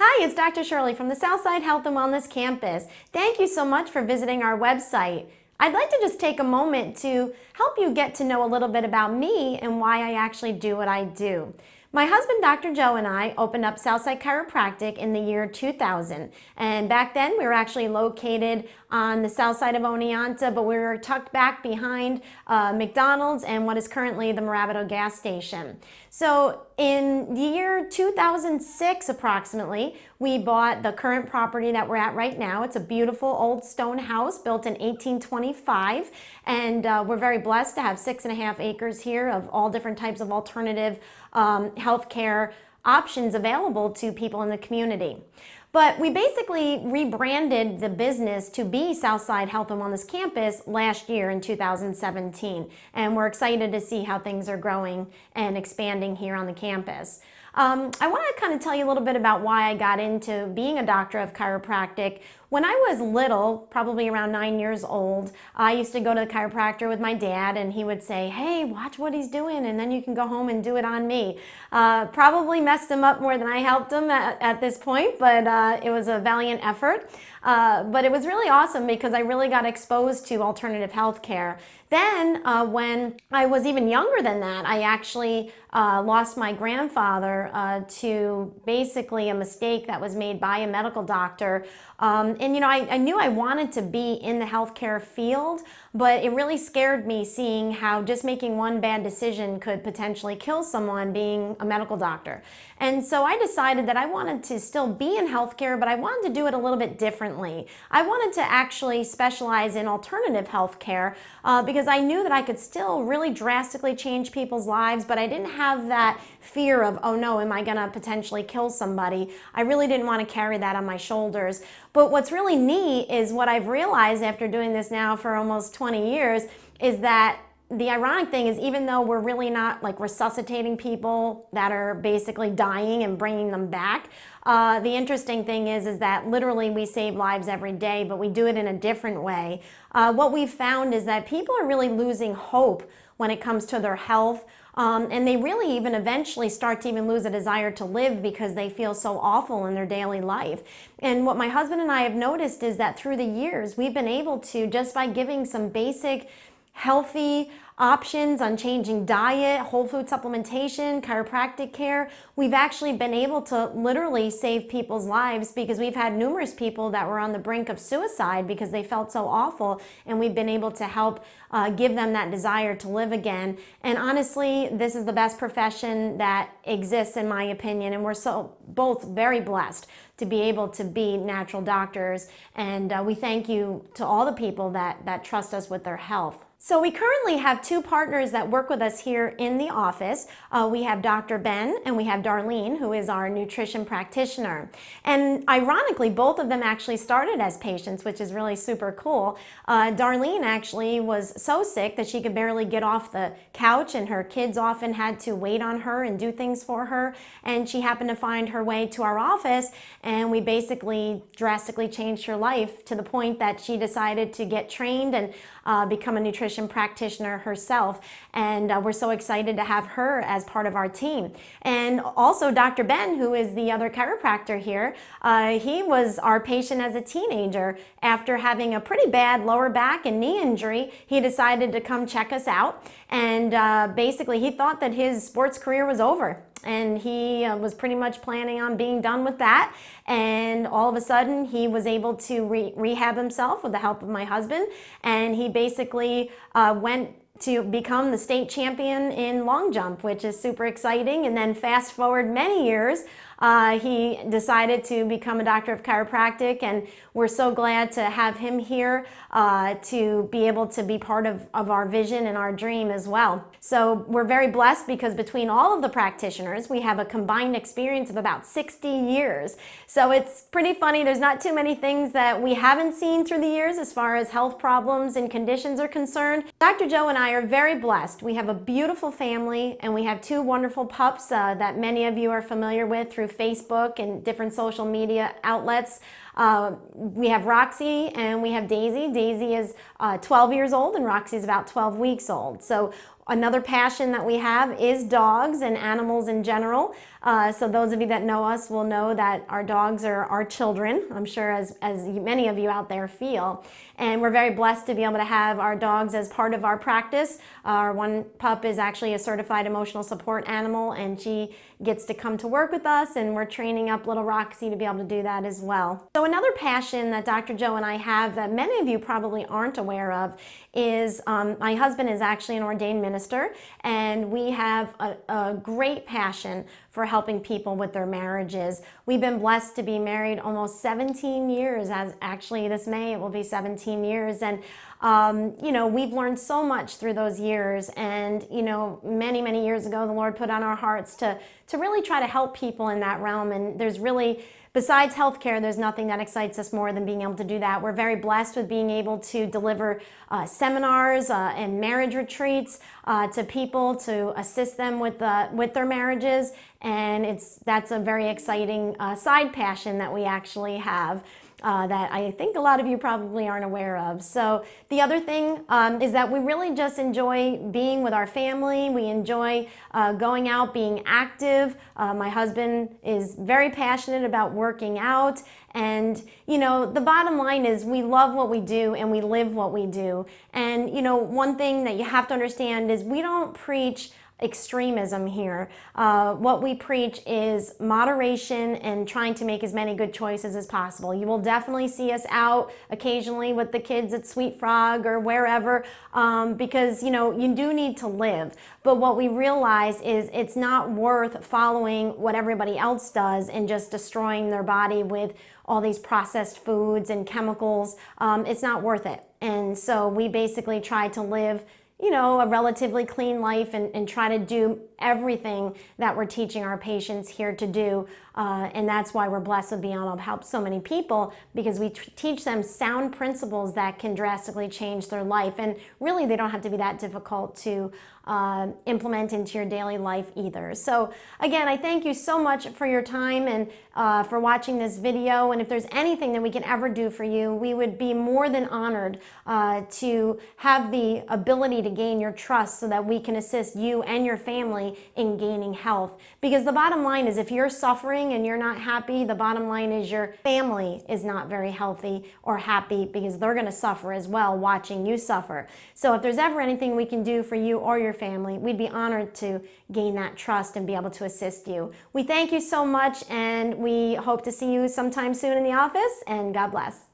Hi, it's Dr. Shirley from the Southside Health and Wellness Campus. Thank you so much for visiting our website. I'd like to just take a moment to help you get to know a little bit about me and why I actually do what I do. My husband, Dr. Joe, and I opened up Southside Chiropractic in the year 2000. And back then, we were actually located on the south side of Oneonta, but we were tucked back behind McDonald's and what is currently the Mirabito gas station. So in the year 2006, approximately, we bought the current property that we're at right now. It's a beautiful old stone house built in 1825, and we're very blessed to have 6.5 acres here of all different types of alternative healthcare options available to people in the community. But we basically rebranded the business to be Southside Health and Wellness Campus last year in 2017. And we're excited to see how things are growing and expanding here on the campus. I want to kind of tell you a little bit about why I got into being a doctor of chiropractic. When I was little, probably around 9 years old, I used to go to the chiropractor with my dad, and he would say, "Hey, watch what he's doing, and then you can go home and do it on me." Probably messed him up more than I helped him at this point, but it was a valiant effort. But it was really awesome because I really got exposed to alternative health care. Then when I was even younger than that, I actually lost my grandfather to basically a mistake that was made by a medical doctor. And you know, I knew I wanted to be in the healthcare field, but it really scared me seeing how just making one bad decision could potentially kill someone, being a medical doctor. And so I decided that I wanted to still be in healthcare, but I wanted to do it a little bit differently. I wanted to actually specialize in alternative healthcare because I knew that I could still really drastically change people's lives, but I didn't have that fear of, oh no, am I gonna potentially kill somebody? I really didn't want to carry that on my shoulders. But what's really neat is what I've realized after doing this now for almost 20 years is that the ironic thing is, even though we're really not like resuscitating people that are basically dying and bringing them back, the interesting thing is that literally we save lives every day, but we do it in a different way. What we've found is that people are really losing hope when it comes to their health. And they really even eventually start to even lose a desire to live because they feel so awful in their daily life. And what my husband and I have noticed is that through the years, we've been able to, just by giving some basic healthy options on changing diet, whole food supplementation, chiropractic care, we've actually been able to literally save people's lives, because we've had numerous people that were on the brink of suicide because they felt so awful, and we've been able to help give them that desire to live again. And honestly, this is the best profession that exists, in my opinion, and we're so both very blessed to be able to be natural doctors, and we thank you to all the people that trust us with their health. So we currently have two partners that work with us here in the office. We have Dr. Ben and we have Darlene, who is our nutrition practitioner. And ironically, both of them actually started as patients, which is really super cool. Darlene actually was so sick that she could barely get off the couch, and her kids often had to wait on her and do things for her. And she happened to find her way to our office, and we basically drastically changed her life to the point that she decided to get trained and become a nutrition practitioner herself, and we're so excited to have her as part of our team. And also Dr. Ben, who is the other chiropractor here, he was our patient as a teenager. After having a pretty bad lower back and knee injury, he decided to come check us out, and basically he thought that his sports career was over. And he was pretty much planning on being done with that. And all of a sudden, he was able to rehab himself with the help of my husband. And he basically went to become the state champion in long jump, which is super exciting. And then fast forward many years, he decided to become a doctor of chiropractic, and we're so glad to have him here to be able to be part of our vision and our dream as well. So we're very blessed because between all of the practitioners, we have a combined experience of about 60 years. So it's pretty funny. There's not too many things that we haven't seen through the years as far as health problems and conditions are concerned. Dr. Joe and I are very blessed. We have a beautiful family, and we have two wonderful pups that many of you are familiar with through Facebook and different social media outlets. We have Roxy and we have Daisy. Daisy is 12 years old and Roxy is about 12 weeks old. So another passion that we have is dogs and animals in general. So those of you that know us will know that our dogs are our children, I'm sure as many of you out there feel. And we're very blessed to be able to have our dogs as part of our practice. Our one pup is actually a certified emotional support animal, and she gets to come to work with us, and we're training up little Roxy to be able to do that as well. So another passion that Dr. Joe and I have that many of you probably aren't aware of is my husband is actually an ordained minister, and we have a great passion for helping people with their marriages. We've been blessed to be married almost 17 years, as actually this May it will be 17 years. And you know, we've learned so much through those years. And you know, many years ago, the Lord put on our hearts to really try to help people in that realm. And there's really, besides healthcare, there's nothing that excites us more than being able to do that. We're very blessed with being able to deliver seminars and marriage retreats to people to assist them with their marriages, and that's a very exciting side passion that we actually have. That I think a lot of you probably aren't aware of. So the other thing is that we really just enjoy being with our family. We enjoy going out, being active. My husband is very passionate about working out. And, you know, the bottom line is we love what we do and we live what we do. And, you know, one thing that you have to understand is we don't preach extremism here. What we preach is moderation and trying to make as many good choices as possible. You will definitely see us out occasionally with the kids at Sweet Frog or wherever because, you know, you do need to live. But what we realize is it's not worth following what everybody else does and just destroying their body with all these processed foods and chemicals. It's not worth it. And so we basically try to live, you know, a relatively clean life and try to do everything that we're teaching our patients here to do. And that's why we're blessed with being able to help so many people, because we teach them sound principles that can drastically change their life. And really, they don't have to be that difficult to implement into your daily life either. So again, I thank you so much for your time and for watching this video. And if there's anything that we can ever do for you, we would be more than honored to have the ability to gain your trust so that we can assist you and your family in gaining health. Because the bottom line is, if you're suffering and you're not happy, the bottom line is your family is not very healthy or happy, because they're going to suffer as well watching you suffer. So if there's ever anything we can do for you or your family, we'd be honored to gain that trust and be able to assist you. We thank you so much, and we hope to see you sometime soon in the office, and God bless.